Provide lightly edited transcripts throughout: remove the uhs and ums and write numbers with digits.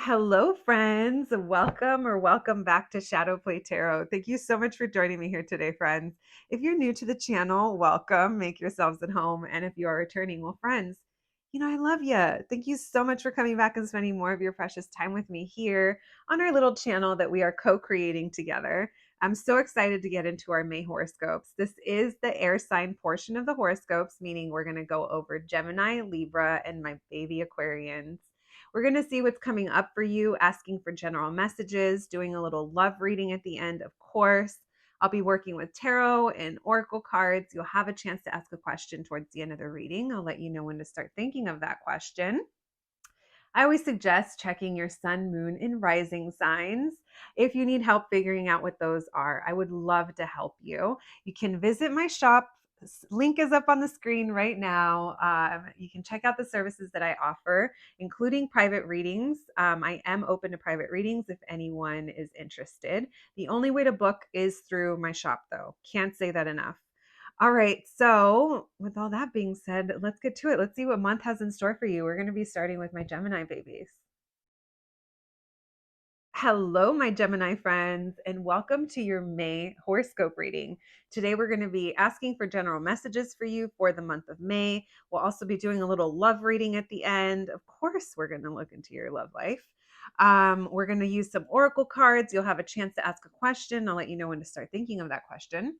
Hello, friends. Welcome back to Shadow Play Tarot. Thank you so much for joining me here today, friends. If you're new to the channel, welcome. Make yourselves at home. And if you are returning, well, friends, I love you. Thank you so much for coming back and spending more of your precious time with me here on our little channel that we are co-creating together. I'm so excited to get into our May horoscopes. This is the air sign portion of the horoscopes, meaning we're going to go over Gemini, Libra, and my baby Aquarians. We're going to see what's coming up for you, asking for general messages, doing a little love reading at the end, of course. I'll be working with tarot and oracle cards. You'll have a chance to ask a question towards the end of the reading. I'll let you know when to start thinking of that question. I always suggest checking your sun, moon, and rising signs. If you need help figuring out what those are, I would love to help you. You can visit my shop. Link is up on the screen right now. You can check out the services that I offer, including private readings. I am open to private readings if anyone is interested. The only way to book is through my shop, though. Can't say that enough. All right. So, with all that being said, let's get to it. Let's see what month has in store for you. We're going to be starting with my Gemini babies. Hello, my Gemini friends, and welcome to your May horoscope reading. Today, we're going to be asking for general messages for you for the month of May. We'll also be doing a little love reading at the end. Of course, we're going to look into your love life. We're going to use some oracle cards. You'll have a chance to ask a question. I'll let you know when to start thinking of that question.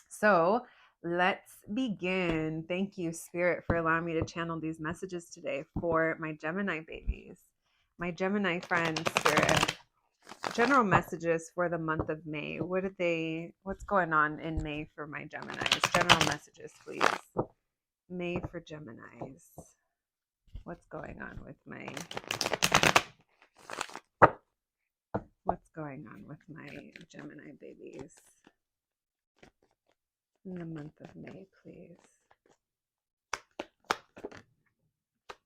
So, let's begin. Thank you, Spirit, for allowing me to channel these messages today for my Gemini babies. My Gemini friends, Spirit. General messages for the month of May. What's going on in May for my Geminis? General messages, please. May for Geminis. What's going on with my Gemini babies? In the month of May, please.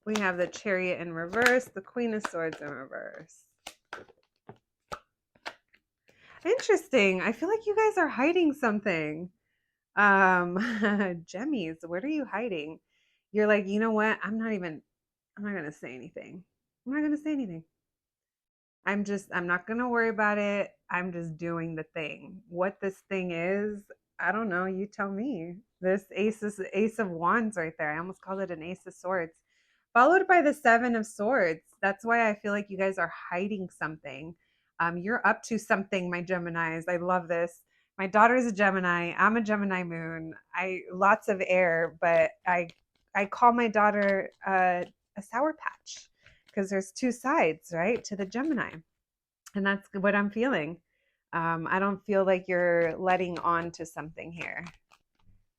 We have the Chariot in reverse, the Queen of Swords in reverse. Interesting. I feel like you guys are hiding something. Gemmies, what are you hiding? You're like, you know what? I'm not going to say anything. I'm not going to say anything. I'm not going to worry about it. I'm just doing the thing. What this thing is, I don't know. You tell me. This Ace of Wands right there. I almost called it an Ace of Swords. Followed by the Seven of Swords. That's why I feel like you guys are hiding something. You're up to something, my Geminis. I love this. My daughter is a Gemini. I'm a Gemini moon. Lots of air, but I call my daughter a sour patch because there's two sides, right, to the Gemini. And that's what I'm feeling. I don't feel like you're letting on to something here.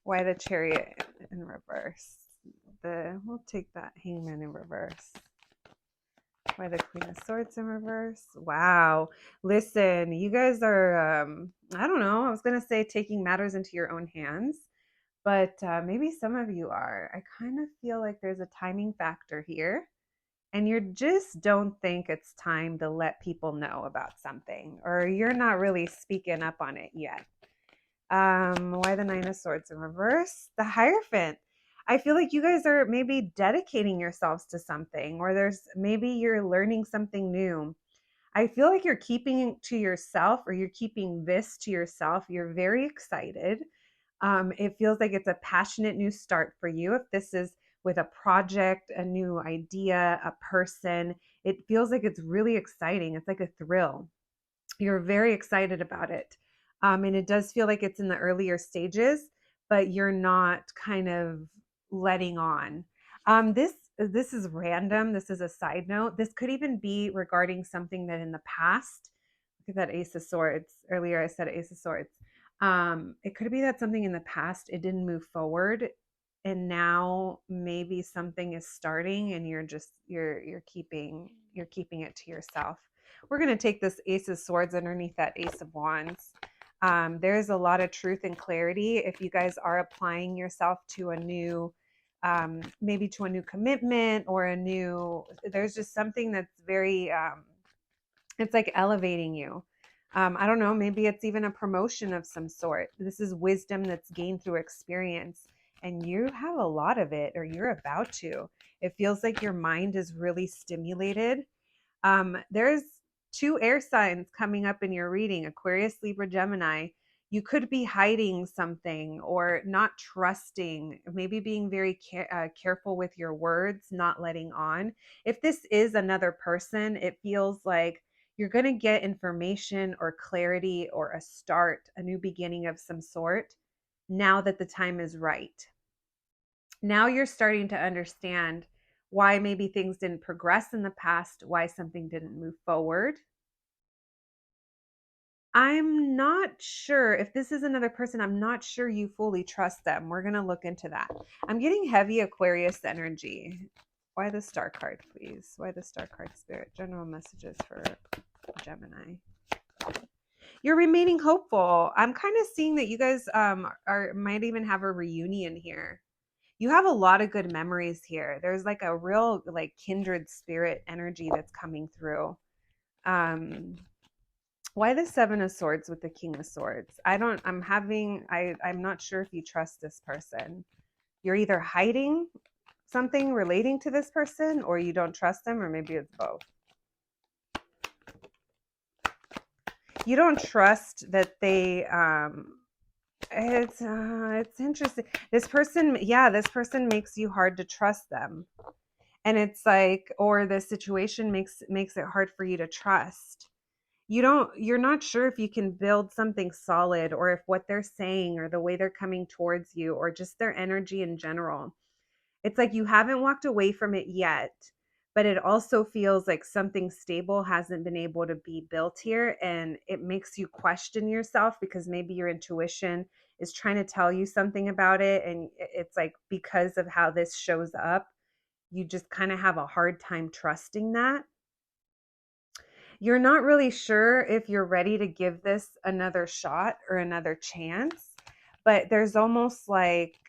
Why the Chariot in reverse? We'll take that Hangman in reverse. Why the Queen of Swords in reverse? Wow. Listen, you guys are, I don't know, I was going to say taking matters into your own hands, but maybe some of you are. I kind of feel like there's a timing factor here, and you just don't think it's time to let people know about something, or you're not really speaking up on it yet. Why the Nine of Swords in reverse? The Hierophant. I feel like you guys are maybe dedicating yourselves to something, or maybe you're learning something new. I feel like you're keeping it to yourself, or you're keeping this to yourself. You're very excited. It feels like it's a passionate new start for you. If this is with a project, a new idea, a person, it feels like it's really exciting. It's like a thrill. You're very excited about it. And it does feel like it's in the earlier stages, but you're not kind of letting on. This is random. This is a side note. This could even be regarding something that in the past, look at that Ace of Swords. Earlier I said Ace of Swords. It could be that something in the past, it didn't move forward, and now maybe something is starting and you're keeping it to yourself. We're going to take this Ace of Swords underneath that Ace of Wands. There's a lot of truth and clarity if you guys are applying yourself to a new, maybe to a new commitment, or there's just something that's very, it's like elevating you. I don't know, maybe it's even a promotion of some sort. This is wisdom that's gained through experience, and you have a lot of it, or you're about to. It feels like your mind is really stimulated. There's 2 air signs coming up in your reading, Aquarius, Libra, Gemini. You could be hiding something or not trusting, maybe being very careful with your words, not letting on. If this is another person, it feels like you're going to get information or clarity or a start, a new beginning of some sort, now that the time is right. Now you're starting to understand why maybe things didn't progress in the past, why something didn't move forward. I'm not sure if this is another person. I'm not sure you fully trust them. We're going to look into that. I'm getting heavy Aquarius energy. Why the star card, please? Why the star card, Spirit? General messages for Gemini. You're remaining hopeful. I'm kind of seeing that you guys might even have a reunion here. You have a lot of good memories here. There's like a real like kindred spirit energy that's coming through. Why the 7 of Swords with the King of Swords? I'm not sure if you trust this person. You're either hiding something relating to this person, or you don't trust them, or maybe it's both. You don't trust that they, it's interesting. This person makes you hard to trust them. And it's like, or the situation makes it hard for you to trust. You're not sure if you can build something solid, or if what they're saying or the way they're coming towards you or just their energy in general. It's like you haven't walked away from it yet, but it also feels like something stable hasn't been able to be built here. And it makes you question yourself, because maybe your intuition is trying to tell you something about it. And it's like, because of how this shows up, you just kind of have a hard time trusting that. You're not really sure if you're ready to give this another shot or another chance, but there's almost like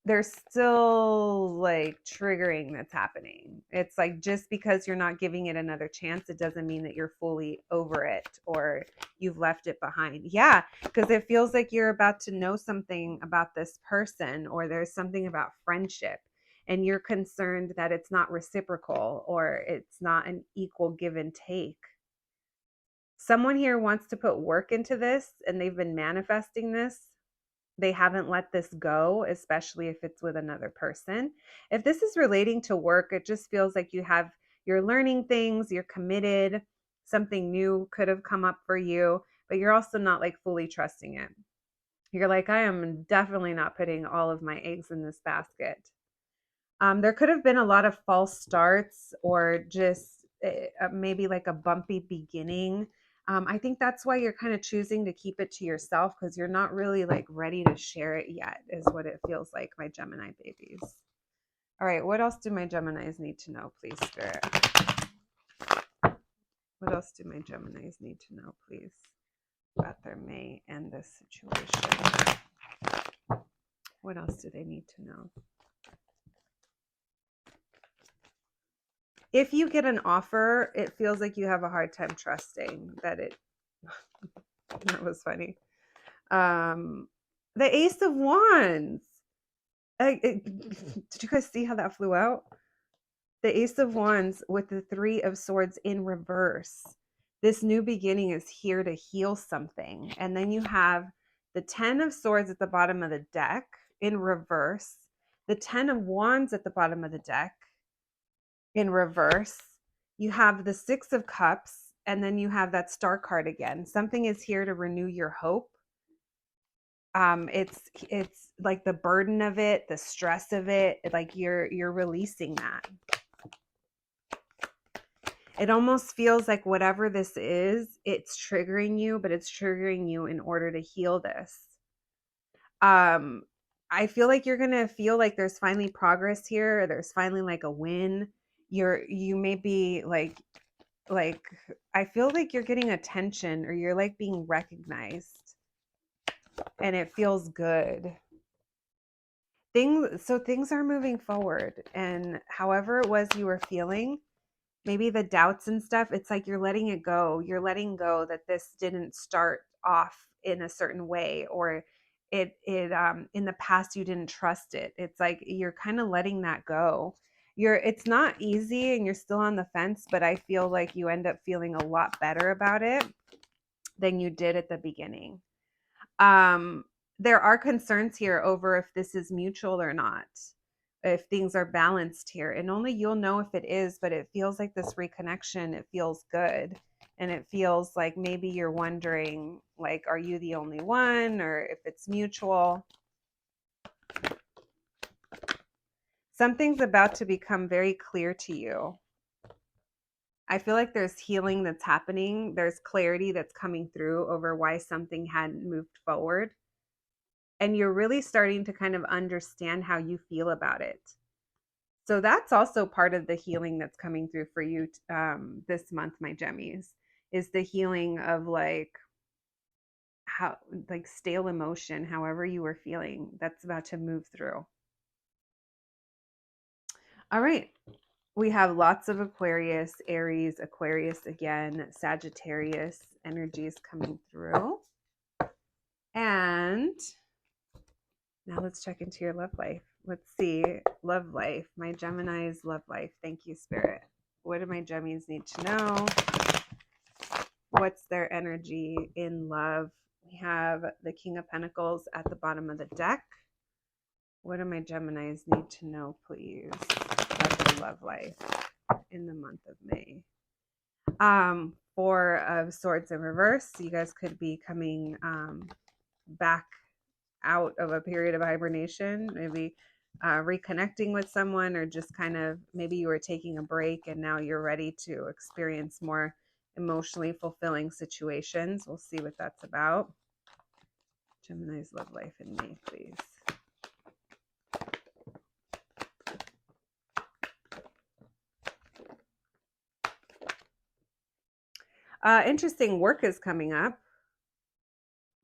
there's still like triggering that's happening. It's like, just because you're not giving it another chance, it doesn't mean that you're fully over it or you've left it behind. Yeah, because it feels like you're about to know something about this person, or there's something about friendship, and you're concerned that it's not reciprocal or it's not an equal give and take. Someone here wants to put work into this, and they've been manifesting this. They haven't let this go, especially if it's with another person. If this is relating to work, it just feels like you're learning things, you're committed, something new could have come up for you, but you're also not like fully trusting it. You're like, I am definitely not putting all of my eggs in this basket. There could have been a lot of false starts, or just maybe like a bumpy beginning. I think that's why you're kind of choosing to keep it to yourself, because you're not really like ready to share it yet, is what it feels like, my Gemini babies. All right, what else do my Geminis need to know, please, Spirit? What else do my Geminis need to know, please, about their May and this situation? What else do they need to know? If you get an offer, it feels like you have a hard time trusting that it. That was funny. The Ace of Wands. Did you guys see how that flew out? The Ace of Wands with the 3 of Swords in reverse. This new beginning is here to heal something. And then you have the 10 of Swords at the bottom of the deck in reverse. The 10 of Wands at the bottom of the deck in reverse. You have the 6 of Cups, and then you have that star card again. Something is here to renew your hope. It's like the burden of it, the stress of it, like you're releasing that. It almost feels like whatever this is, it's triggering you, but it's triggering you in order to heal this. I feel like you're gonna feel like there's finally progress here. There's finally like a win. You may be like I feel like you're getting attention, or you're like being recognized, and it feels good. Things are moving forward, and however it was you were feeling, maybe the doubts and stuff, it's like you're letting it go. You're letting go that this didn't start off in a certain way, or it in the past you didn't trust it. It's like you're kind of letting that go, it's not easy and you're still on the fence, but I feel like you end up feeling a lot better about it than you did at the beginning. There are concerns here over if this is mutual or not, if things are balanced here, and only you'll know if it is, but it feels like this reconnection, it feels good. And it feels like maybe you're wondering, like, are you the only one, or if it's mutual? Something's about to become very clear to you. I feel like there's healing that's happening. There's clarity that's coming through over why something hadn't moved forward. And you're really starting to kind of understand how you feel about it. So that's also part of the healing that's coming through for you this month, my Gemmies, is the healing of like how, like, stale emotion, however you were feeling, that's about to move through. All right. We have lots of Aquarius, Aries, Aquarius again, Sagittarius energies coming through. And now let's check into your love life. Let's see. Love life. My Gemini's love life. Thank you, Spirit. What do my Gemmies need to know? What's their energy in love? We have the King of Pentacles at the bottom of the deck. What do my Geminis need to know, please, about their love life in the month of May? Four of Swords in reverse. You guys could be coming back out of a period of hibernation, maybe reconnecting with someone, or just kind of maybe you were taking a break and now you're ready to experience more emotionally fulfilling situations. We'll see what that's about. Gemini's love life in May, please. Interesting work is coming up.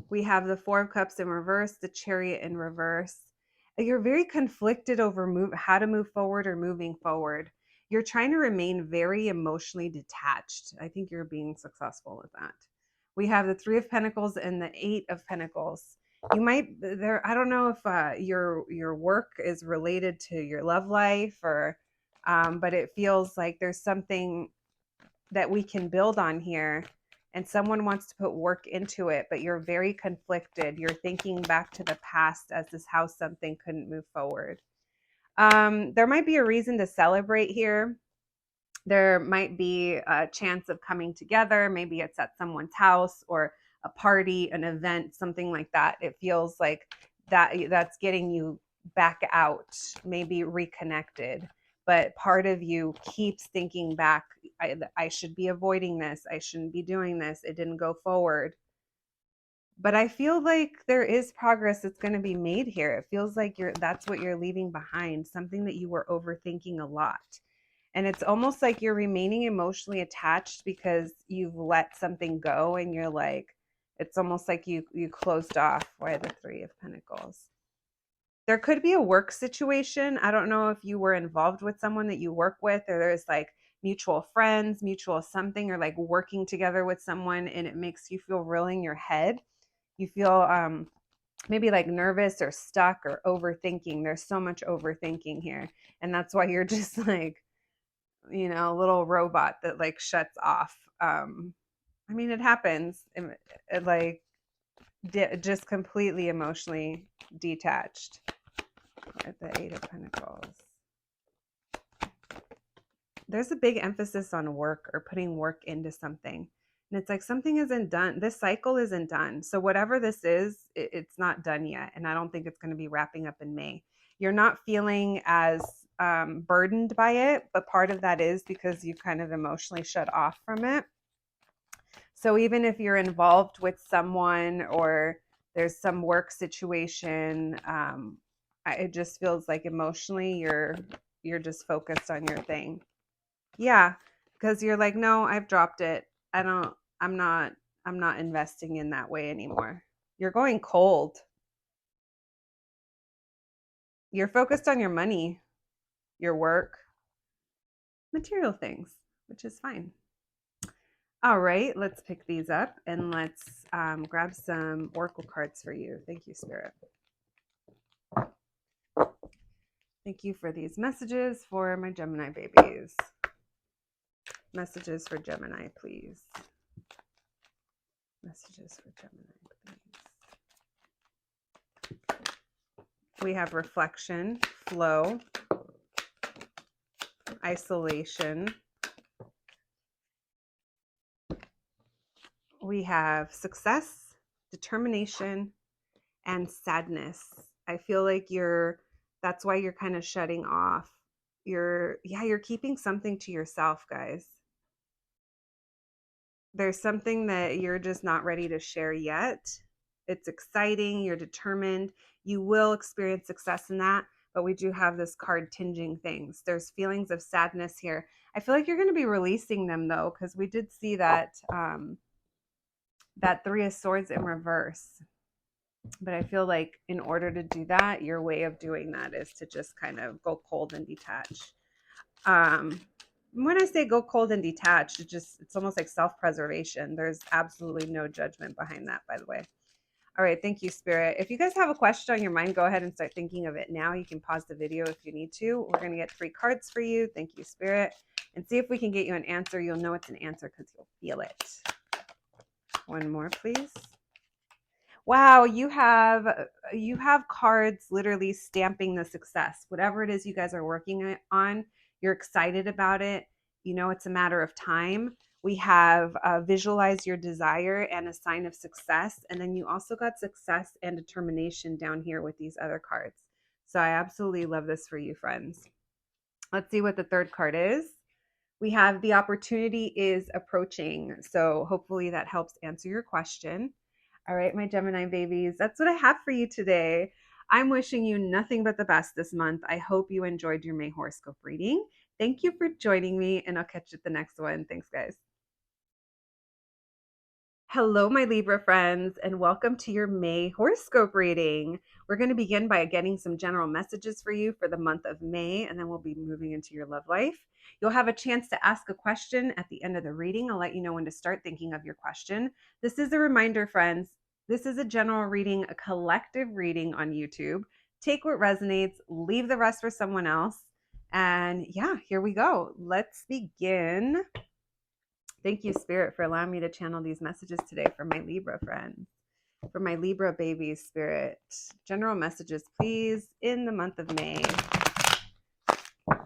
We have the Four of Cups in reverse, the Chariot in reverse. You're very conflicted over how to move forward or moving forward. You're trying to remain very emotionally detached. I think you're being successful with that. We have the Three of Pentacles and the Eight of Pentacles. You might I don't know if your work is related to your love life, or but it feels like there's something that we can build on here, and someone wants to put work into it, but you're very conflicted. You're thinking back to the past as this how something couldn't move forward. There might be a reason to celebrate here. There might be a chance of coming together. Maybe it's at someone's house or a party, an event, something like that. It feels like that's getting you back out, maybe reconnected. But part of you keeps thinking back, I should be avoiding this. I shouldn't be doing this. It didn't go forward. But I feel like there is progress that's going to be made here. It feels like that's what you're leaving behind, something that you were overthinking a lot. And it's almost like you're remaining emotionally attached because you've let something go, and you're like, it's almost like you closed off. Why the Three of Pentacles? There could be a work situation. I don't know if you were involved with someone that you work with, or there's like mutual friends, mutual something, or like working together with someone, and it makes you feel real in your head. You feel maybe like nervous or stuck or overthinking. There's so much overthinking here. And that's why you're just like, you know, a little robot that like shuts off. I mean, it happens. It like just completely emotionally detached at the Eight of Pentacles. There's a big emphasis on work or putting work into something. And it's like something isn't done. This cycle isn't done. So whatever this is, it's not done yet. And I don't think it's going to be wrapping up in May. You're not feeling as burdened by it, but part of that is because you kind of emotionally shut off from it. So even if you're involved with someone or there's some work situation, it just feels like emotionally you're just focused on your thing. Yeah, because you're like, no, I've dropped it. I'm not investing in that way anymore. You're going cold. You're focused on your money, your work, material things, which is fine. All right, let's pick these up and let's grab some oracle cards for you. Thank you, Spirit. Thank you for these messages for my Gemini babies. Messages for Gemini, please. Messages for Gemini, please. We have reflection, flow, isolation. We have success, determination, and sadness. I feel like that's why you're kind of shutting off. You're keeping something to yourself, guys. There's something that you're just not ready to share yet. It's exciting. You're determined. You will experience success in that. But we do have this card tinging things. There's feelings of sadness here. I feel like you're going to be releasing them, though, because we did see that that Three of Swords in reverse. But I feel like in order to do that, your way of doing that is to just kind of go cold and detach. When I say go cold and detach, it's almost like self-preservation. There's absolutely no judgment behind that, by the way. All right, thank you, Spirit. If you guys have a question on your mind, go ahead and start thinking of it now. You can pause the video if you need to. We're going to get 3 cards for you. Thank you, Spirit. And see if we can get you an answer. You'll know it's an answer because you'll feel it. One more, please. Wow, you have cards literally stamping the success. Whatever it is you guys are working on, you're excited about it. You know it's a matter of time. We have visualize your desire and a sign of success. And then you also got success and determination down here with these other cards. So I absolutely love this for you, friends. Let's see what the third card is. We have the opportunity is approaching. So hopefully that helps answer your question. All right, my Gemini babies, that's what I have for you today. I'm wishing you nothing but the best this month. I hope you enjoyed your May horoscope reading. Thank you for joining me, and I'll catch you at the next one. Thanks, guys. Hello, my Libra friends, and welcome to your May horoscope reading. We're going to begin by getting some general messages for you for the month of May, and then we'll be moving into your love life. You'll have a chance to ask a question at the end of the reading. I'll let you know when to start thinking of your question. This is a reminder, friends. This is a general reading, a collective reading on YouTube. Take what resonates, leave the rest for someone else. And yeah, here we go. Let's begin. Thank you, Spirit, for allowing me to channel these messages today for my Libra friends, for my Libra babies, Spirit. General messages, please, in the month of May.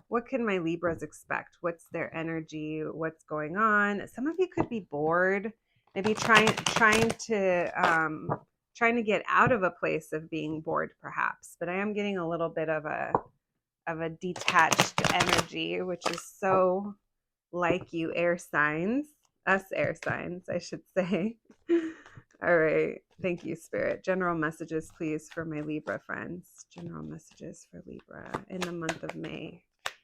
What can my Libras expect? What's their energy? What's going on? Some of you could be bored, maybe trying to get out of a place of being bored, perhaps. But I am getting a little bit of a detached energy, which is so like you air signs, us air signs, I should say. All right. Thank you, Spirit. General messages, please, for my Libra friends. General messages for Libra in the month of May.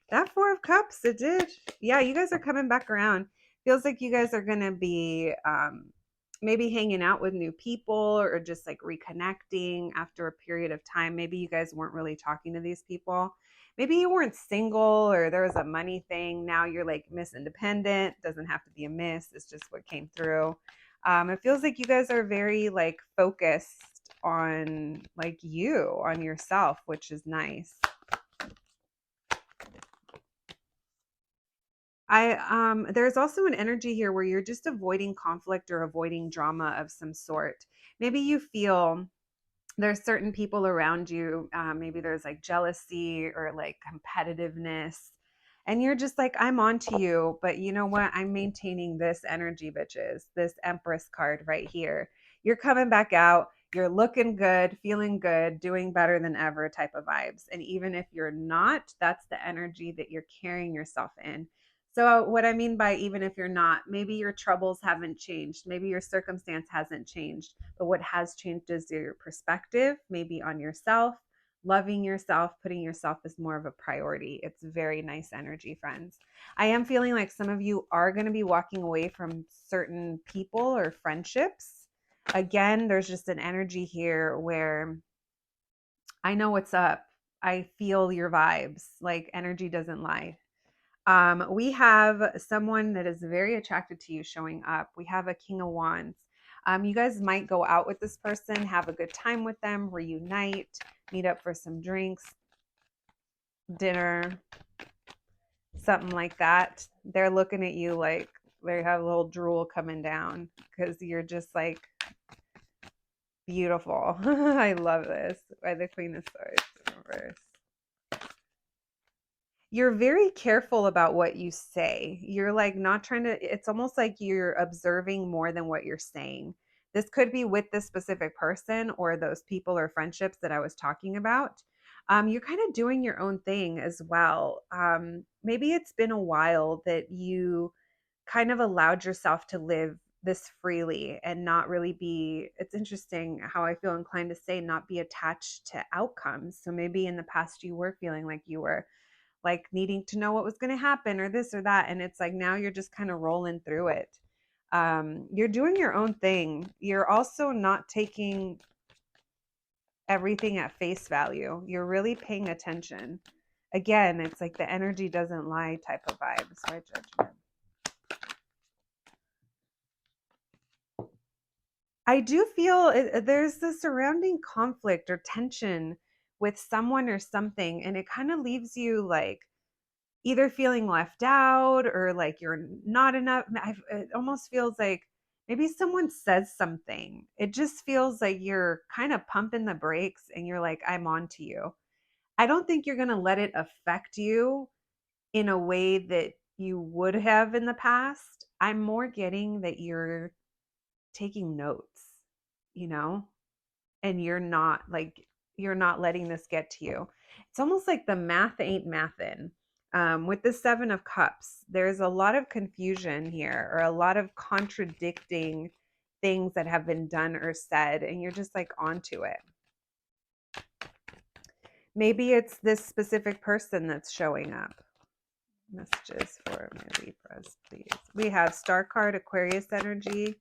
That 4 of Cups, it did. Yeah, you guys are coming back around. Feels like you guys are going to be maybe hanging out with new people or just like reconnecting after a period of time. Maybe you guys weren't really talking to these people. Maybe you weren't single or there was a money thing. Now you're like Miss Independent. Doesn't have to be a miss. It's just what came through. It feels like you guys are very like focused on like you, on yourself, which is nice. There's also an energy here where you're just avoiding conflict or avoiding drama of some sort. Maybe you feel there's certain people around you. Maybe there's like jealousy or like competitiveness. And you're just like, I'm on to you, but you know what? I'm maintaining this energy, bitches, this Empress card right here. You're coming back out. You're looking good, feeling good, doing better than ever type of vibes. And even if you're not, that's the energy that you're carrying yourself in. So what I mean by even if you're not, maybe your troubles haven't changed. Maybe your circumstance hasn't changed. But what has changed is your perspective, maybe on yourself, loving yourself, putting yourself as more of a priority. It's very nice energy, friends. I am feeling like some of you are going to be walking away from certain people or friendships. Again, there's just an energy here where I know what's up. I feel your vibes. Like energy doesn't lie. We have someone that is very attracted to you showing up. We have a King of Wands. You guys might go out with this person, have a good time with them, reunite, meet up for some drinks. dinner, something like that. They're looking at you like they have a little drool coming down because you're just like beautiful. I love this. By the Queen of Swords in reverse. You're very careful about what you say. You're like not trying to, it's almost like you're observing more than what you're saying. This could be with this specific person or those people or friendships that I was talking about. You're kind of doing your own thing as well. Maybe it's been a while that you kind of allowed yourself to live this freely and not really be, it's interesting how I feel inclined to say not be attached to outcomes. So maybe in the past you were feeling like you were like needing to know what was going to happen or this or that, and it's like now you're just kind of rolling through it. You're doing your own thing. You're also not taking everything at face value. You're really paying attention. Again, it's like the energy doesn't lie type of vibes, right? Judgment. I do feel there's the surrounding conflict or tension with someone or something, and it kind of leaves you like either feeling left out or like you're not enough. It almost feels like maybe someone says something. It just feels like you're kind of pumping the brakes and you're like, I'm on to you. I don't think you're going to let it affect you in a way that you would have in the past. I'm more getting that you're taking notes, you know, and you're not letting this get to you. It's almost like the math ain't mathin'. With the Seven of Cups, there's a lot of confusion here or a lot of contradicting things that have been done or said, and you're just like onto it. Maybe it's this specific person that's showing up. Messages for my Libras, please. We have Star card, Aquarius energy.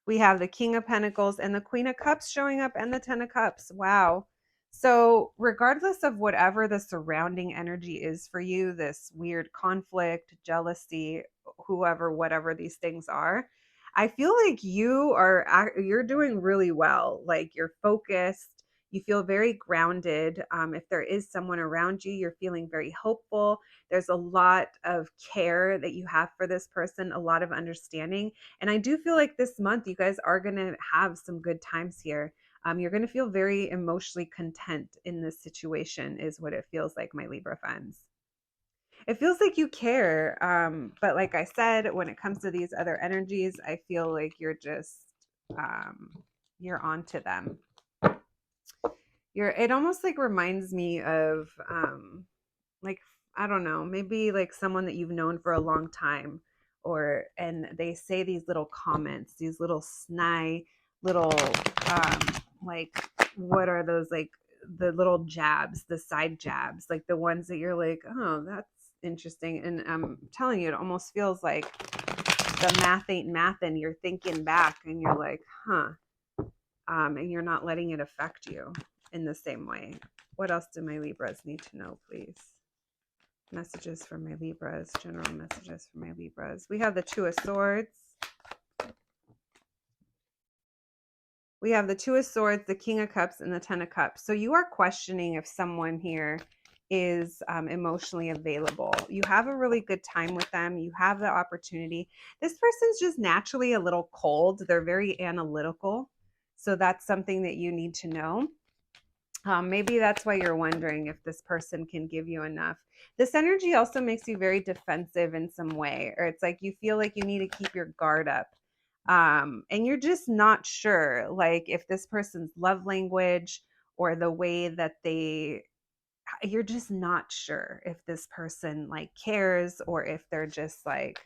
We have the King of Pentacles and the Queen of Cups showing up and the Ten of Cups. Wow. So, regardless of whatever the surrounding energy is for you, this weird conflict, jealousy, whoever, whatever these things are, I feel like you're doing really well. Like you're focused. You feel very grounded. If there is someone around you, you're feeling very hopeful. There's a lot of care that you have for this person, a lot of understanding. And I do feel like this month you guys are going to have some good times here. You're going to feel very emotionally content in this situation, is what it feels like, my Libra friends. It feels like you care. But like I said, when it comes to these other energies, I feel like you're onto them. It almost like reminds me of like, I don't know, maybe like someone that you've known for a long time, and they say these little comments, these little snide little like, what are those, like the little jabs, the side jabs, like the ones that you're like, oh, that's interesting. And I'm telling you, it almost feels like the math ain't math, and you're thinking back and you're like, huh. And you're not letting it affect you in the same way. What else do my Libras need to know, please? Messages for my Libras, general messages for my Libras. We have the Two of Swords. We have the Two of Swords, the King of Cups, and the Ten of Cups. So you are questioning if someone here is emotionally available. You have a really good time with them. You have the opportunity. This person's just naturally a little cold. They're very analytical. So that's something that you need to know. Maybe that's why you're wondering if this person can give you enough. This energy also makes you very defensive in some way, or it's like you feel like you need to keep your guard up. And you're just not sure, like if this person's love language or the way that you're just not sure if this person like cares, or if they're just like,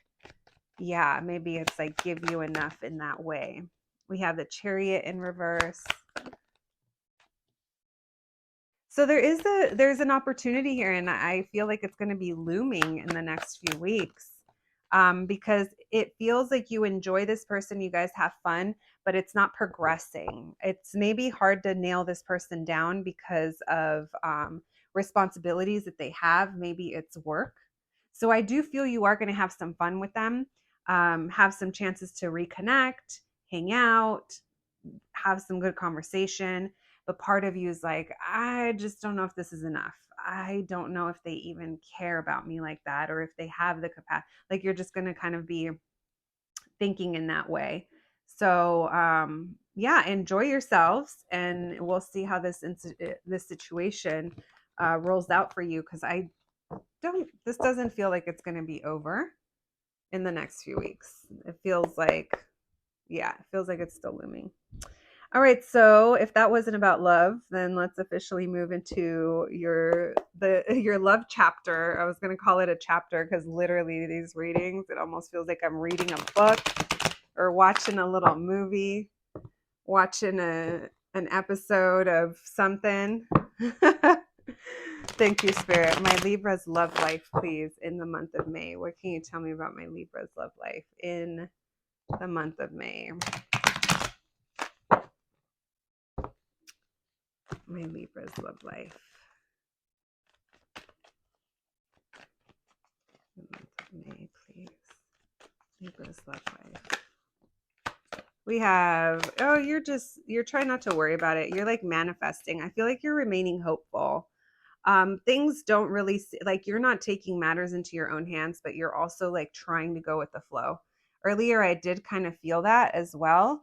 yeah, maybe it's like give you enough in that way. We have the Chariot in reverse. So there's an opportunity here, and I feel like it's going to be looming in the next few weeks, because it feels like you enjoy this person, you guys have fun, but it's not progressing. It's maybe hard to nail this person down because of responsibilities that they have. Maybe it's work. So I do feel you are going to have some fun with them, have some chances to reconnect, hang out, have some good conversation. but part of you is like, I just don't know if this is enough. I don't know if they even care about me like that, or if they have the capacity. Like, you're just going to kind of be thinking in that way. So yeah, enjoy yourselves, and we'll see how this situation rolls out for you, because this doesn't feel like it's going to be over in the next few weeks. It feels like, yeah, it feels like it's still looming. All right, so if that wasn't about love, then let's officially move into your love chapter. I was going to call it a chapter, because literally these readings, it almost feels like I'm reading a book or watching a little movie, watching an episode of something. Thank you, Spirit. My Libra's love life, please, in the month of May. What can you tell me about my Libra's love life in the month of May? My Libra's love life. The month of May, please. Libra's love life. We have, oh, you're trying not to worry about it. You're like manifesting. I feel like you're remaining hopeful. Things don't really, like, you're not taking matters into your own hands, but you're also like trying to go with the flow. Earlier, I did kind of feel that as well.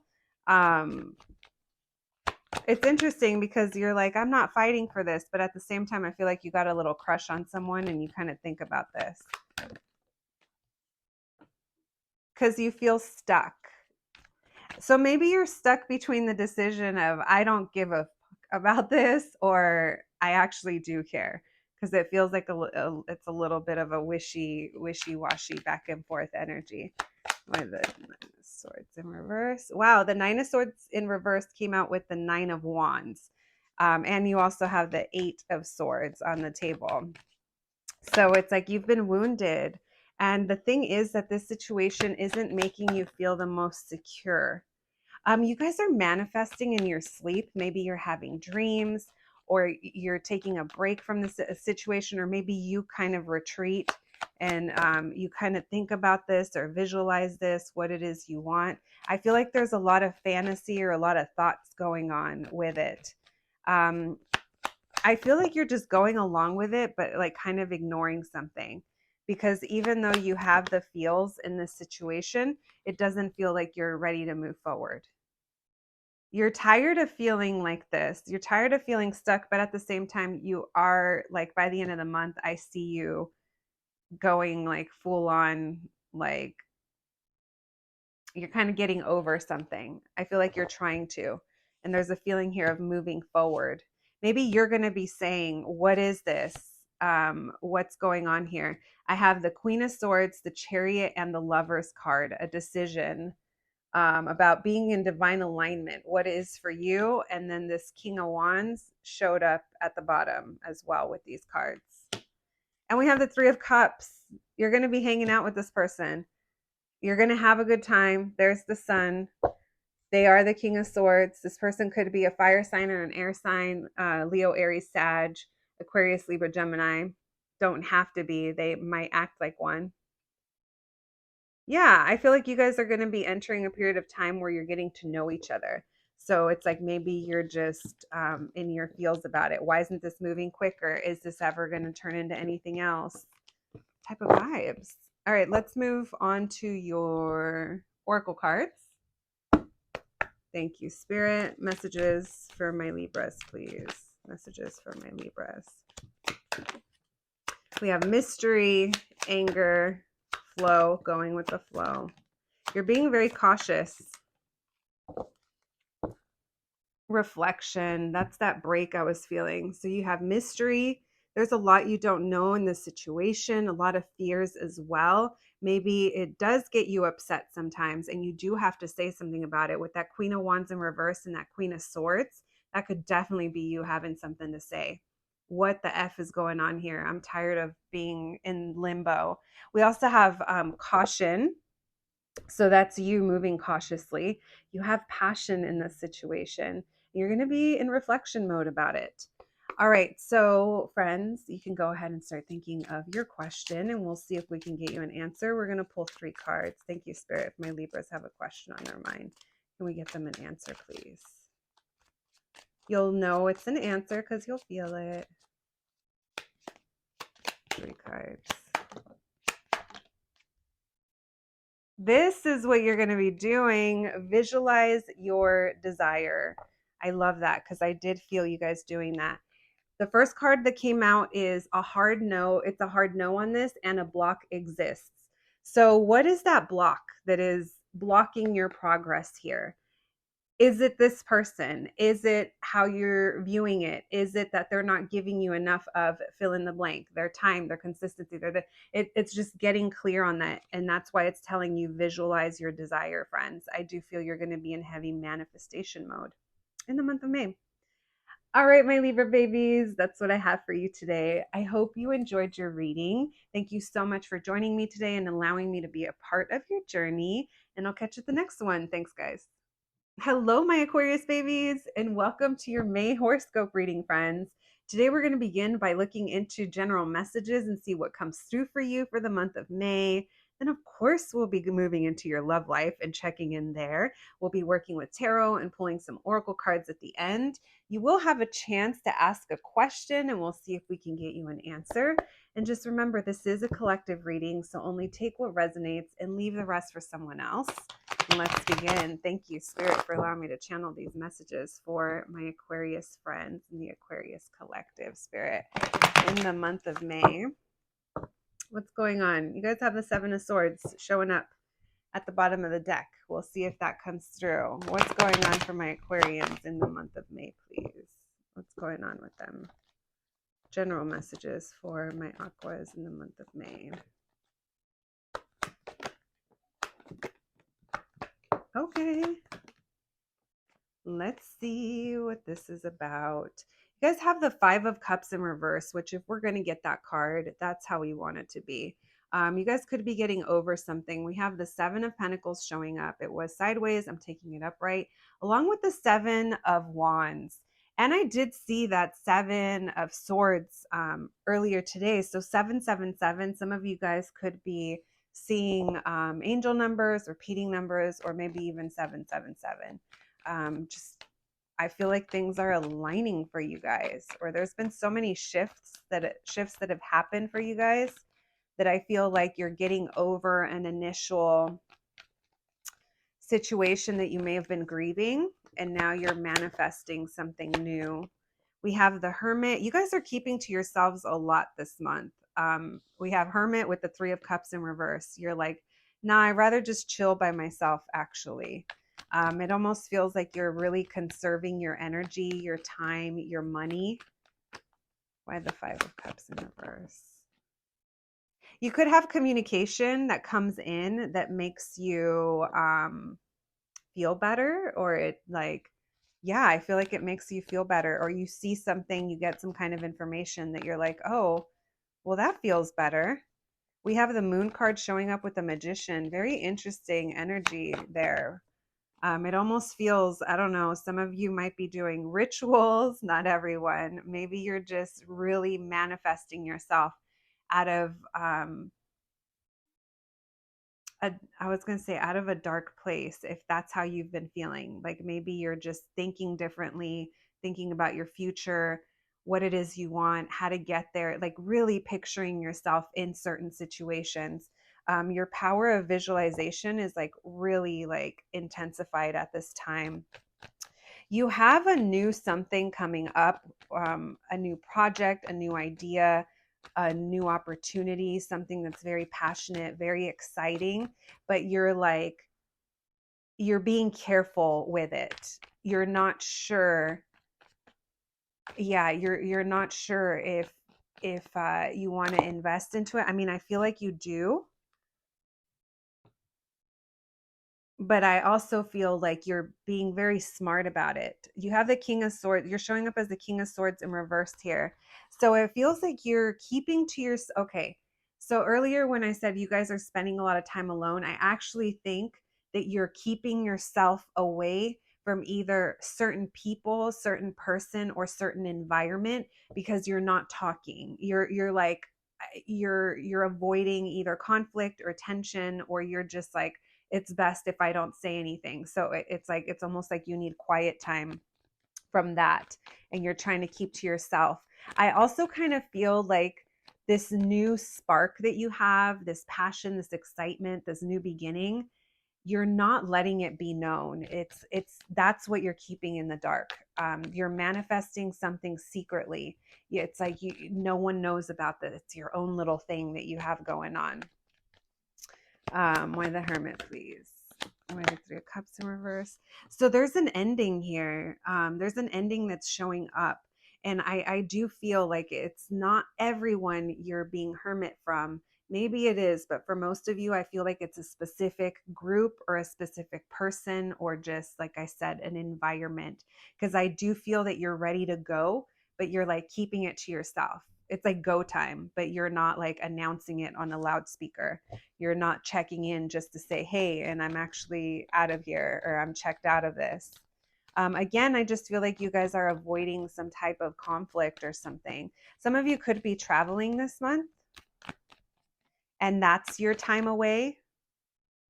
It's interesting because you're like, I'm not fighting for this, but at the same time, I feel like you got a little crush on someone, and you kind of think about this because you feel stuck. So maybe you're stuck between the decision of, I don't give a fuck about this, or I actually do care, because it feels like it's a little bit of a wishy-washy back and forth energy. Why the Nine of Swords in reverse? Wow, the Nine of Swords in reverse came out with the Nine of Wands. And you also have the Eight of Swords on the table. So it's like you've been wounded. And the thing is that this situation isn't making you feel the most secure. You guys are manifesting in your sleep. Maybe you're having dreams, or you're taking a break from this situation, or maybe you kind of retreat and you kind of think about this or visualize this, what it is you want. I feel like there's a lot of fantasy or a lot of thoughts going on with it. I feel like you're just going along with it, but like kind of ignoring something, because even though you have the feels in this situation, it doesn't feel like you're ready to move forward. You're tired of feeling like this. You're tired of feeling stuck, but at the same time, you are like, by the end of the month, I see you going like full on, like you're kind of getting over something. I feel like you're trying to, and there's a feeling here of moving forward. Maybe you're going to be saying, what is this? What's going on here? I have the Queen of Swords, the Chariot, and the Lover's card, a decision about being in divine alignment, what is for you. And then this King of Wands showed up at the bottom as well with these cards. And we have the Three of Cups. You're going to be hanging out with this person. You're going to have a good time. There's the Sun. They are the King of Swords. This person could be a fire sign or an air sign, Leo, Aries, Sag, Aquarius, Libra, Gemini. Don't have to be. They might act like one. Yeah, I feel like you guys are going to be entering a period of time where you're getting to know each other. So it's like maybe you're just in your feels about it. Why isn't this moving quicker? Is this ever going to turn into anything else? Type of vibes. All right, let's move on to your oracle cards. Thank you, Spirit. Messages for my Libras, please. Messages for my Libras. We have mystery, anger, flow, going with the flow. You're being very cautious. Reflection, that's that break I was feeling. So you have mystery. There's a lot you don't know in this situation, a lot of fears as well. Maybe it does get you upset sometimes, and you do have to say something about it. With that Queen of Wands in reverse and that Queen of Swords, that could definitely be you having something to say. What the F is going on here? I'm tired of being in limbo. We also have caution. So that's you moving cautiously. You have passion in this situation. You're going to be in reflection mode about it. All right, so friends, you can go ahead and start thinking of your question, and we'll see if we can get you an answer. We're going to pull 3 cards. Thank you, Spirit. If my Libras have a question on their mind, can we get them an answer, please? You'll know it's an answer because you'll feel it. 3 cards. This is what you're going to be doing. Visualize your desire. I love that because I did feel you guys doing that. The first card that came out is a hard no. It's a hard no on this, and a block exists. So, what is that block that is blocking your progress here? Is it this person? Is it how you're viewing it? Is it that they're not giving you enough of fill in the blank, their time, their consistency? It's just getting clear on that. And that's why it's telling you visualize your desire, friends. I do feel you're going to be in heavy manifestation mode in the month of May. All right, my Libra babies, that's what I have for you today. I hope you enjoyed your reading. Thank you so much for joining me today and allowing me to be a part of your journey. And I'll catch you at the next one. Thanks, guys. Hello, my Aquarius babies, and welcome to your May horoscope reading, friends. Today, we're going to begin by looking into general messages and see what comes through for you for the month of May. Then, of course, we'll be moving into your love life and checking in there. We'll be working with tarot and pulling some oracle cards at the end. You will have a chance to ask a question, and we'll see if we can get you an answer. And just remember, this is a collective reading, so only take what resonates and leave the rest for someone else. And let's begin. Thank you, Spirit, for allowing me to channel these messages for my Aquarius friends in the Aquarius Collective, Spirit. In the month of May, what's going on? You guys have the Seven of Swords showing up at the bottom of the deck. We'll see if that comes through. What's going on for my Aquarians in the month of May, please? What's going on with them? General messages for my Aquas in the month of May. Okay. Let's see what this is about. You guys have the Five of Cups in reverse, which if we're going to get that card, that's how we want it to be. You guys could be getting over something. We have the Seven of Pentacles showing up. It was sideways. I'm taking it upright, along with the Seven of Wands. And I did see that Seven of Swords earlier today. So 777, some of you guys could be seeing angel numbers, repeating numbers, or maybe even 777. I feel like things are aligning for you guys, or there's been so many shifts that have happened for you guys that I feel like you're getting over an initial situation that you may have been grieving, and now you're manifesting something new. We have the Hermit. You guys are keeping to yourselves a lot this month. We have Hermit with the Three of Cups in reverse. You're like, nah, I'd rather just chill by myself, actually. It almost feels like you're really conserving your energy, your time, your money. Why the Five of Cups in reverse? You could have communication that comes in that makes you feel better, or it like, yeah, I feel like it makes you feel better, or you see something, you get some kind of information that you're like, oh, well, that feels better. We have the Moon card showing up with the Magician. Very interesting energy there. It almost feels, I don't know, some of you might be doing rituals, not everyone. Maybe you're just really manifesting yourself out of, I was going to say out of a dark place, if that's how you've been feeling. Like maybe you're just thinking differently, thinking about your future, what it is you want, how to get there, like really picturing yourself in certain situations. Your power of visualization is like really like intensified at this time. You have a new something coming up, a new project, a new idea, a new opportunity, something that's very passionate, very exciting, but you're like, you're being careful with it. You're not sure. Yeah, you're not sure if you want to invest into it. I mean, I feel like you do, but I also feel like you're being very smart about it. You have the King of Swords. You're showing up as the King of Swords in reverse here. So it feels like you're keeping to your, okay. So earlier when I said you guys are spending a lot of time alone, I actually think that you're keeping yourself away from either certain people, certain person, or certain environment because you're not talking. You're like, you're avoiding either conflict or tension, or you're just like, it's best if I don't say anything. So it's like, it's almost like you need quiet time from that, and you're trying to keep to yourself. I also kind of feel like this new spark that you have, this passion, this excitement, this new beginning, you're not letting it be known. That's what you're keeping in the dark. You're manifesting something secretly. It's like no one knows about that. It's your own little thing that you have going on. Why the Hermit, please? Why the Three of Cups in reverse? So there's an ending here. There's an ending that's showing up. And I do feel like it's not everyone you're being hermit from. Maybe it is, but for most of you, I feel like it's a specific group or a specific person, or just, like I said, an environment. Because I do feel that you're ready to go, but you're like keeping it to yourself. It's like go time, but you're not like announcing it on a loudspeaker. You're not checking in just to say, hey, and I'm actually out of here, or I'm checked out of this. Again, I just feel like you guys are avoiding some type of conflict or something. Some of you could be traveling this month, and that's your time away.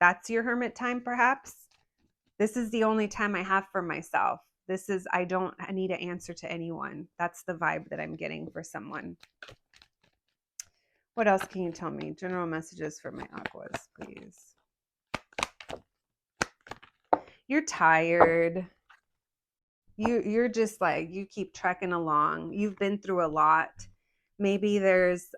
That's your hermit time, perhaps. This is the only time I have for myself. I need to answer to anyone. That's the vibe that I'm getting for someone. What else can you tell me? General messages for my Aquas, please. You're tired. You're just like, you keep trekking along. You've been through a lot. Maybe there's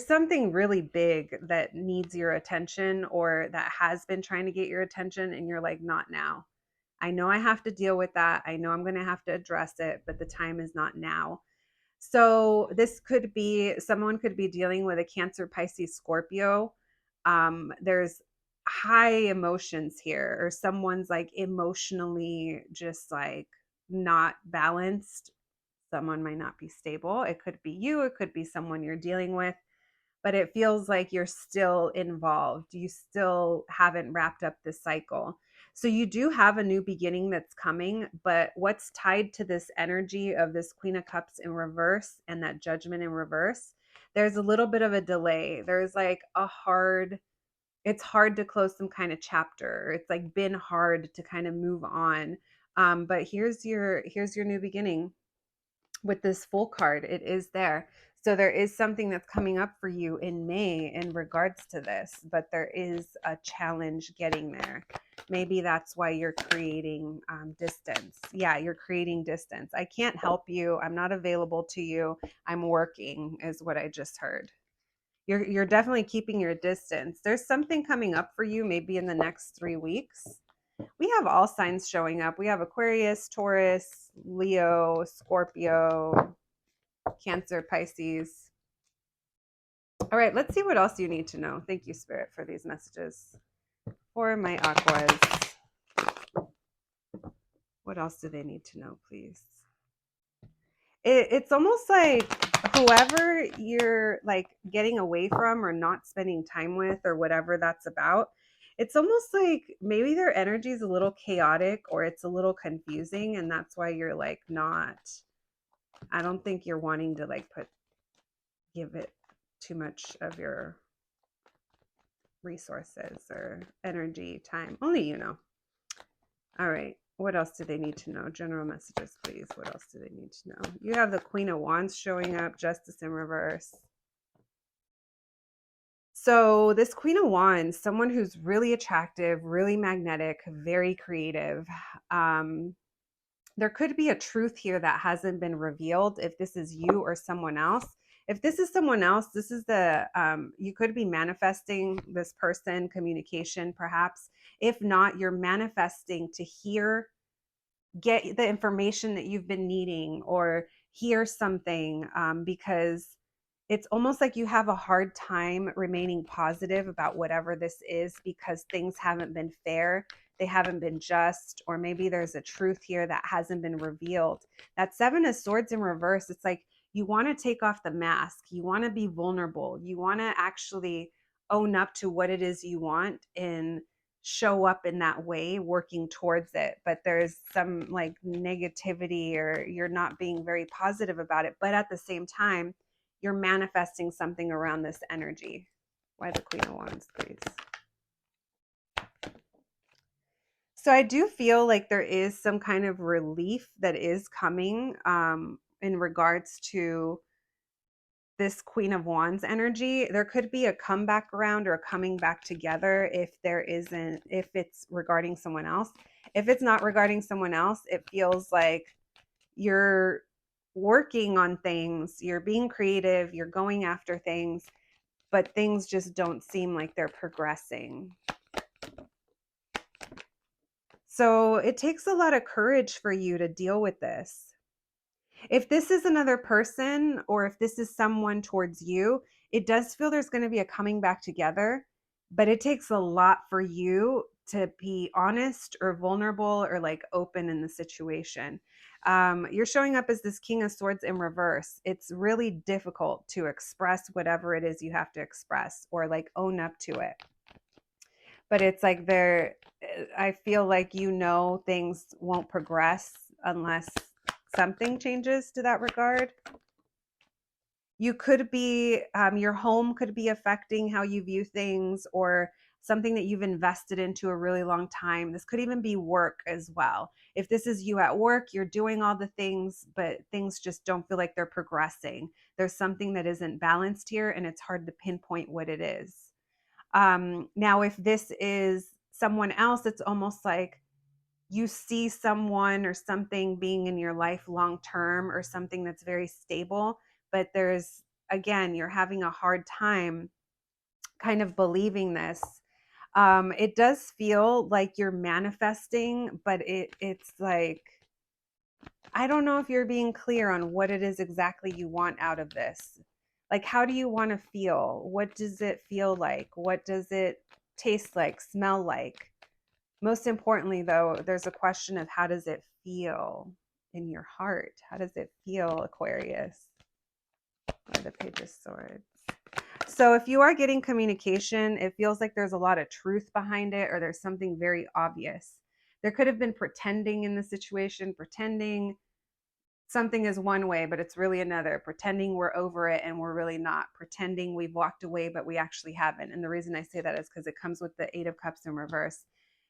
something really big that needs your attention, or that has been trying to get your attention, and you're like, not now. I know I have to deal with that. I know I'm going to have to address it, but the time is not now. So this could be, someone could be dealing with a Cancer, Pisces, Scorpio. There's high emotions here, or someone's like emotionally just like not balanced. Someone might not be stable. It could be you. It could be someone you're dealing with, but it feels like you're still involved. You still haven't wrapped up this cycle. So you do have a new beginning that's coming, but what's tied to this energy of this Queen of Cups in reverse and that Judgment in reverse, there's a little bit of a delay. There's like it's hard to close some kind of chapter. It's like been hard to kind of move on. But here's your new beginning with this Fool card. It is there. So there is something that's coming up for you in May in regards to this, but there is a challenge getting there. Maybe that's why you're creating distance. Yeah, you're creating distance. I can't help you. I'm not available to you. I'm working, is what I just heard. You're definitely keeping your distance. There's something coming up for you maybe in the next 3 weeks. We have all signs showing up. We have Aquarius, Taurus, Leo, Scorpio, Cancer, Pisces. All right, let's see what else you need to know. Thank you, Spirit, for these messages. For my Aquas, what else do they need to know, please? It's almost like whoever you're like getting away from or not spending time with, or whatever that's about, it's almost like maybe their energy is a little chaotic, or it's a little confusing, and that's why you're like not, I don't think you're wanting to like give it too much of your resources or energy, time. Only you know. All right. What else do they need to know? General messages, please. What else do they need to know? You have the Queen of Wands showing up, Justice in reverse. So this Queen of Wands, someone who's really attractive, really magnetic, very creative. There could be a truth here that hasn't been revealed, if this is you or someone else. If this is someone else, this is you could be manifesting this person, communication perhaps. If not, you're manifesting to get the information that you've been needing, or hear something, because it's almost like you have a hard time remaining positive about whatever this is, because things haven't been fair. They haven't been just, or maybe there's a truth here that hasn't been revealed. That Seven of Swords in reverse, it's like you want to take off the mask. You want to be vulnerable. You want to actually own up to what it is you want and show up in that way, working towards it. But there's some like negativity, or you're not being very positive about it. But at the same time, you're manifesting something around this energy. Why the Queen of Wands, please? So I do feel like there is some kind of relief that is coming in regards to this Queen of Wands energy. There could be a comeback around or a coming back together if it's regarding someone else. If it's not regarding someone else, it feels like you're working on things, you're being creative, you're going after things, but things just don't seem like they're progressing. So it takes a lot of courage for you to deal with this. If this is another person or if this is someone towards you, it does feel there's going to be a coming back together, but it takes a lot for you to be honest or vulnerable or like open in the situation. You're showing up as this King of Swords in reverse. It's really difficult to express whatever it is you have to express or like own up to it. But it's like I feel like things won't progress unless something changes to that regard. You could be, your home could be affecting how you view things or something that you've invested into a really long time. This could even be work as well. If this is you at work, you're doing all the things, but things just don't feel like they're progressing. There's something that isn't balanced here, and it's hard to pinpoint what it is. Now, if this is someone else, it's almost like you see someone or something being in your life long term or something that's very stable, but you're having a hard time kind of believing this. It does feel like you're manifesting, but it's like, I don't know if you're being clear on what it is exactly you want out of this. Like, how do you want to feel? What does it feel like? What does it taste like, smell like? Most importantly, though, there's a question of how does it feel in your heart? How does it feel, Aquarius? By the Page of Swords. So if you are getting communication, it feels like there's a lot of truth behind it, or there's something very obvious. There could have been pretending in the situation, pretending something is one way, but it's really another. Pretending we're over it and we're really not. Pretending we've walked away, but we actually haven't. And the reason I say that is because it comes with the Eight of Cups in reverse.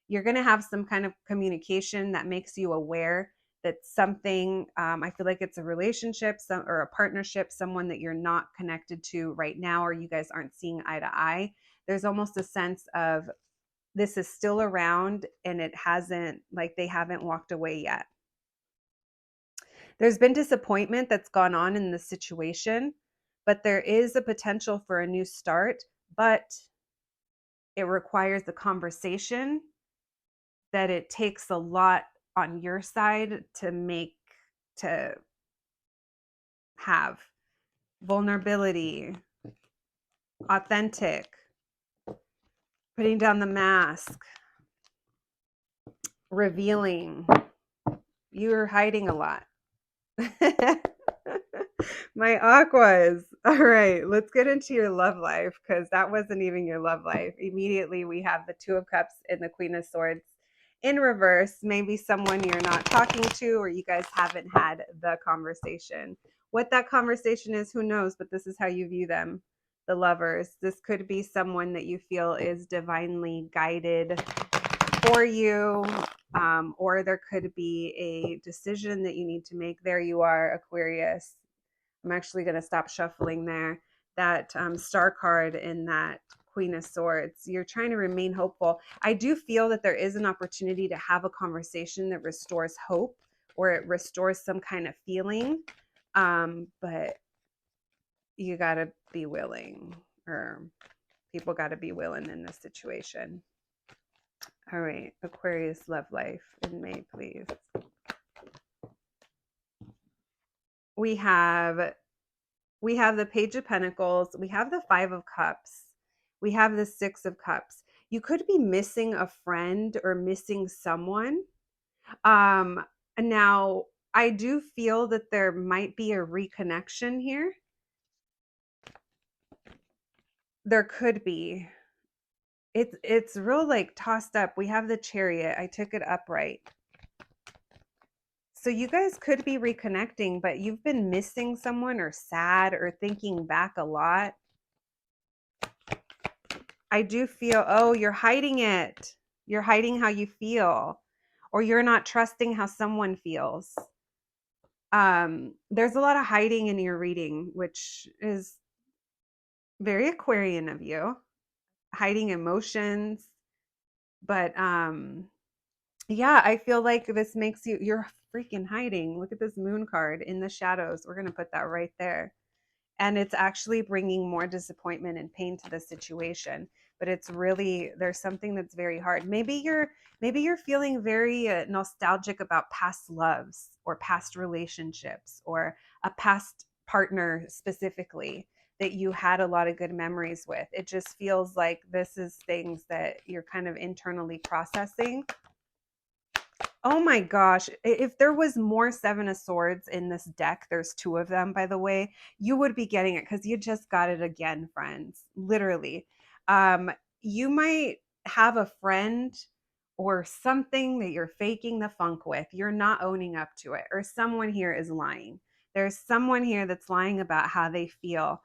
You're going to have some kind of communication that makes you aware that something, I feel like it's a relationship or a partnership, someone that you're not connected to right now, or you guys aren't seeing eye to eye. There's almost a sense of this is still around and they haven't walked away yet. There's been disappointment that's gone on in the situation, but there is a potential for a new start, but it requires a conversation that it takes a lot on your side to have vulnerability, authentic, putting down the mask, revealing. You're hiding a lot. My Aquas. All right, let's get into your love life, because that wasn't even your love life. Immediately we have the Two of Cups and the Queen of Swords in reverse. Maybe someone you're not talking to, or you guys haven't had the conversation. What that conversation is, who knows, but this is how you view them, the Lovers. This could be someone that you feel is divinely guided for you, or there could be a decision that you need to make. There you are, Aquarius. I'm actually going to stop shuffling there. That Star card in that Queen of Swords. You're trying to remain hopeful. I do feel that there is an opportunity to have a conversation that restores hope, or it restores some kind of feeling, but you got to be willing, or people got to be willing in this situation. All right, Aquarius love life in May, please. We have the Page of Pentacles. We have the Five of Cups. We have the Six of Cups. You could be missing a friend or missing someone. Now, I do feel that there might be a reconnection here. There could be. It's real like tossed up. We have the Chariot. I took it upright. So you guys could be reconnecting, but you've been missing someone or sad or thinking back a lot. I do feel, oh, you're hiding it. You're hiding how you feel, or you're not trusting how someone feels. There's a lot of hiding in your reading, which is very Aquarian of you, hiding emotions. But yeah, I feel like this makes you're freaking hiding. Look at this moon card in the shadows. We're going to put that right there. And it's actually bringing more disappointment and pain to the situation. But it's really, there's something that's very hard. Maybe you're feeling very nostalgic about past loves or past relationships or a past partner specifically that you had a lot of good memories with. It just feels like this is things that you're kind of internally processing. Oh my gosh. If there was more Seven of Swords in this deck, there's two of them, by the way, you would be getting it because you just got it again, friends. Literally. Um, you might have a friend or something that you're faking the funk with. You're not owning up to it, or someone here is lying. There's someone here that's lying about how they feel.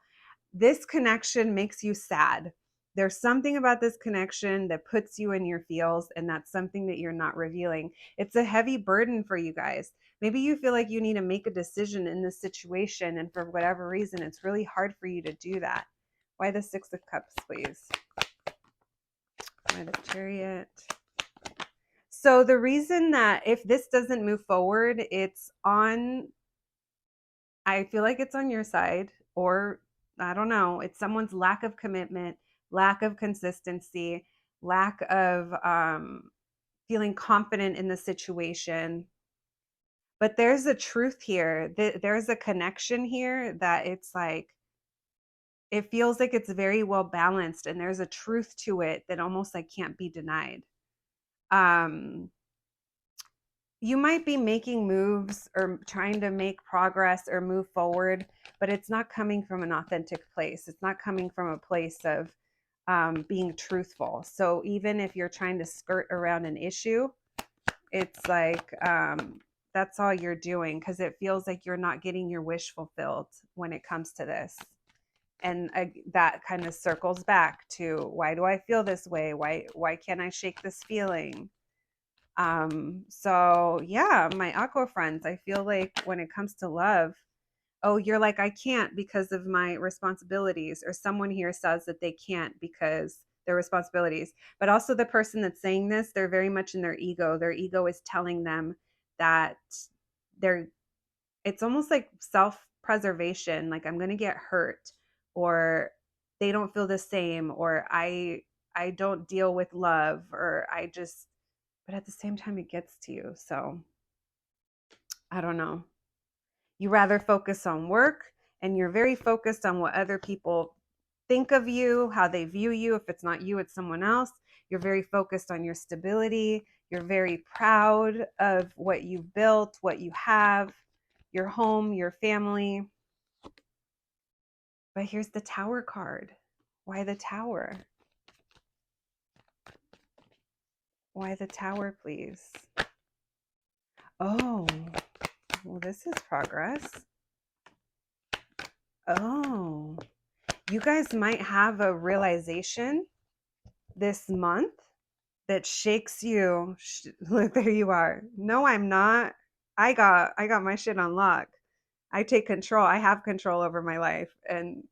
This connection makes you sad. There's something about this connection that puts you in your feels, and that's something that you're not revealing. It's a heavy burden for you guys. Maybe you feel like you need to make a decision in this situation, and for whatever reason, it's really hard for you to do that. Why the Six of Cups, please? Why the Chariot? So the reason that if this doesn't move forward, I feel like it's on your side, or I don't know, it's someone's lack of commitment, lack of consistency, lack of feeling confident in the situation. But there's a truth here. There's a connection here that it's like, it feels like it's very well balanced, and there's a truth to it that almost like can't be denied. You might be making moves or trying to make progress or move forward, but it's not coming from an authentic place. It's not coming from a place of being truthful. So even if you're trying to skirt around an issue, it's like that's all you're doing, because it feels like you're not getting your wish fulfilled when it comes to this. And that kind of circles back to, why do I feel this way? Why can't I shake this feeling? So yeah, my Aqua friends, I feel like when it comes to love, oh, you're like, I can't because of my responsibilities, or someone here says that they can't because their responsibilities. But also the person that's saying this, they're very much in their ego. Their ego is telling them that it's almost like self-preservation, like I'm going to get hurt, or they don't feel the same, or I don't deal with love, or but at the same time it gets to you. So I don't know. You rather focus on work, and you're very focused on what other people think of you, how they view you. If it's not you, it's someone else. You're very focused on your stability. You're very proud of what you've built, what you have, your home, your family. But here's the Tower card. Why the Tower? Why the Tower, please? Oh, well, this is progress. Oh, you guys might have a realization this month that shakes you. Look, there you are. No, I'm not. I got my shit on lock. I take control. I have control over my life. And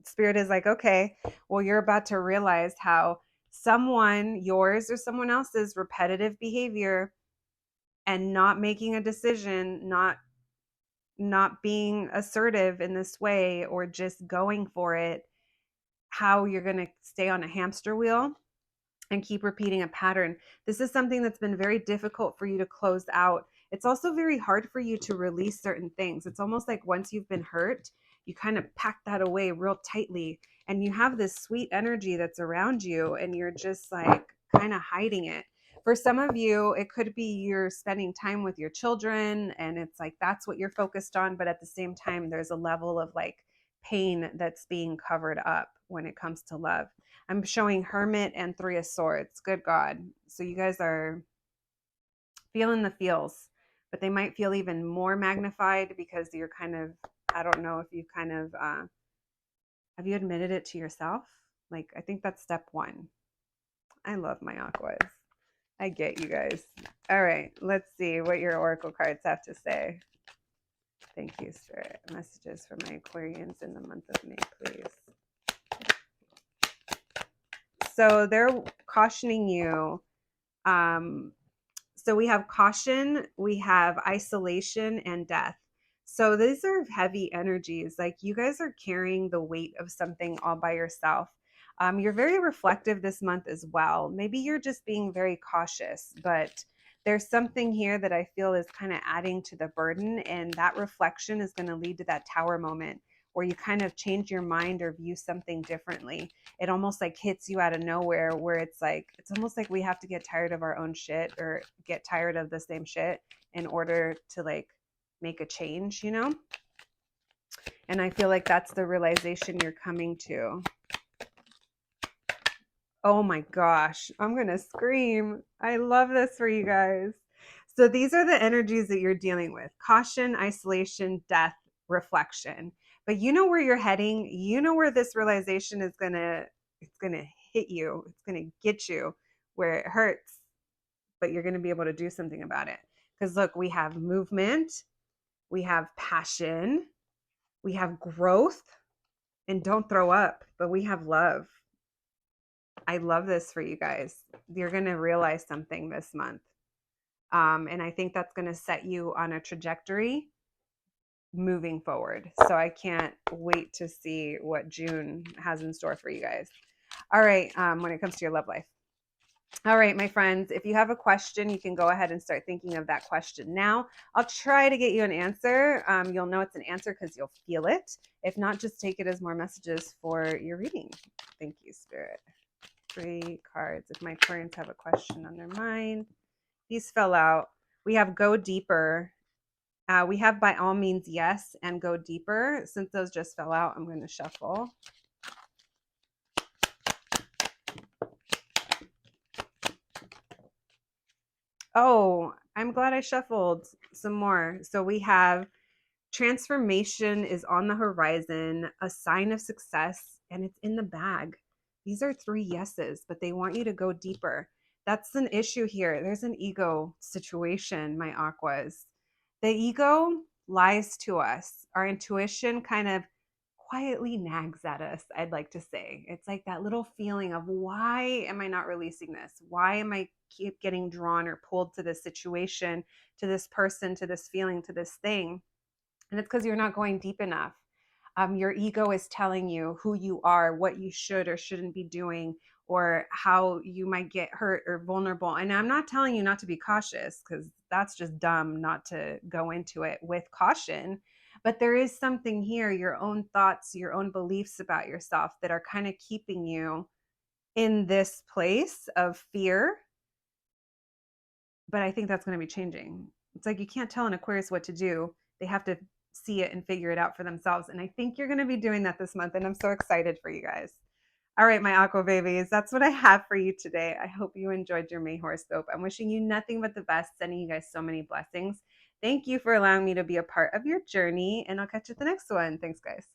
Spirit is like, okay, well, you're about to realize how someone, yours or someone else's repetitive behavior and not making a decision, not being assertive in this way, or just going for it, how you're going to stay on a hamster wheel and keep repeating a pattern. This is something that's been very difficult for you to close out. It's also very hard for you to release certain things. It's almost like once you've been hurt, you kind of pack that away real tightly, and you have this sweet energy that's around you, and you're just like kind of hiding it. For some of you, it could be you're spending time with your children, and it's like that's what you're focused on. But at the same time, there's a level of like pain that's being covered up when it comes to love. I'm showing Hermit and Three of Swords. Good God. So you guys are feeling the feels, but they might feel even more magnified because you're kind of, I don't know if you kind of, have you admitted it to yourself? Like, I think that's step one. I love my Aquas. I get you guys. All right, let's see what your oracle cards have to say. Thank you, Spirit. Messages for my Aquarians in the month of May, please. So they're cautioning you. So we have caution, we have isolation, and death. So these are heavy energies. Like you guys are carrying the weight of something all by yourself. You're very reflective this month as well. Maybe you're just being very cautious, but there's something here that I feel is kind of adding to the burden, and that reflection is going to lead to that tower moment where you kind of change your mind or view something differently. It almost like hits you out of nowhere, where it's like, it's almost like we have to get tired of our own shit or get tired of the same shit in order to like make a change, you know? And I feel like that's the realization you're coming to. Oh my gosh, I'm going to scream. I love this for you guys. So these are the energies that you're dealing with: caution, isolation, death, reflection. But you know where you're heading. You know where this realization is going to, it's going to hit you. It's going to get you where it hurts, but you're going to be able to do something about it. Because look, we have movement, we have passion, we have growth, and don't throw up, but we have love. I love this for you guys. You're going to realize something this month. And I think that's going to set you on a trajectory moving forward. So I can't wait to see what June has in store for you guys. All right. When it comes to your love life. All right, my friends, if you have a question, you can go ahead and start thinking of that question now. I'll try to get you an answer. You'll know it's an answer because you'll feel it. If not, just take it as more messages for your reading. Thank you, Spirit. 3 cards. If my clients have a question on their mind. These fell out. We have go deeper. We have by all means yes and go deeper. Since those just fell out, I'm going to shuffle. Oh, I'm glad I shuffled some more. So we have transformation is on the horizon, a sign of success, and it's in the bag. These are 3 yeses, but they want you to go deeper. That's an issue here. There's an ego situation, my aquas. The ego lies to us. Our intuition kind of quietly nags at us, I'd like to say. It's like that little feeling of, why am I not releasing this? Why am I keep getting drawn or pulled to this situation, to this person, to this feeling, to this thing? And it's because you're not going deep enough. Your ego is telling you who you are, what you should or shouldn't be doing, or how you might get hurt or vulnerable. And I'm not telling you not to be cautious, because that's just dumb not to go into it with caution. But there is something here, your own thoughts, your own beliefs about yourself that are kind of keeping you in this place of fear. But I think that's going to be changing. It's like you can't tell an Aquarius what to do. They have to see it and figure it out for themselves. And I think you're going to be doing that this month. And I'm so excited for you guys. All right, my aqua babies, that's what I have for you today. I hope you enjoyed your May horoscope. I'm wishing you nothing but the best, sending you guys so many blessings. Thank you for allowing me to be a part of your journey, and I'll catch you at the next one. Thanks, guys.